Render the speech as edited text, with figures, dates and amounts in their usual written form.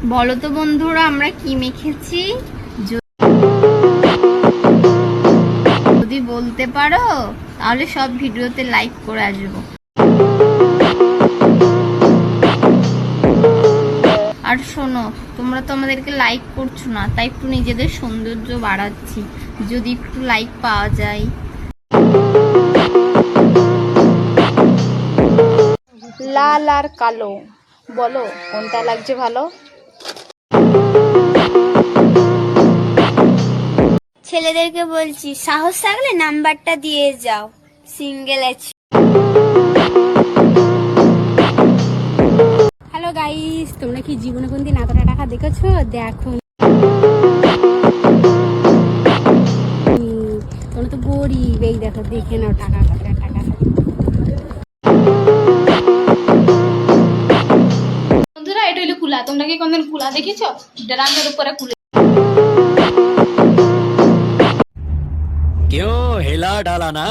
বলো তো বন্ধুরা আমরা কি মেখেছি, যদি বলতে পারো তাহলে সব ভিডিওতে লাইক করে আসবো। আর শোনো, তোমরা তো আমাদেরকে লাইক করছো না, তাই একটু নিজেদের সৌন্দর্য বাড়াচ্ছি, যদি একটু লাইক পাওয়া যায়। লাল আর কালো, বলো কোনটা লাগছে ভালো? ছেলেদেরকে বলছি, সাহস থাকলে নাম্বারটা দিয়ে যাও, সিঙ্গেল আছি। হ্যালো গাইস, তোমরা কি জীবনে কোনদিন এতটা টাকা দেখেছো? দেখো তোমরা তো গরিব, এই দেখো দেখে নাও টাকা কতটা টাকা। বন্ধুরা, এটা হলো কুলা। তোমরা কি কোনদিন কুলা দেখেছো? ড্রামের উপরে কুলা। क्यों हिला डाला ना।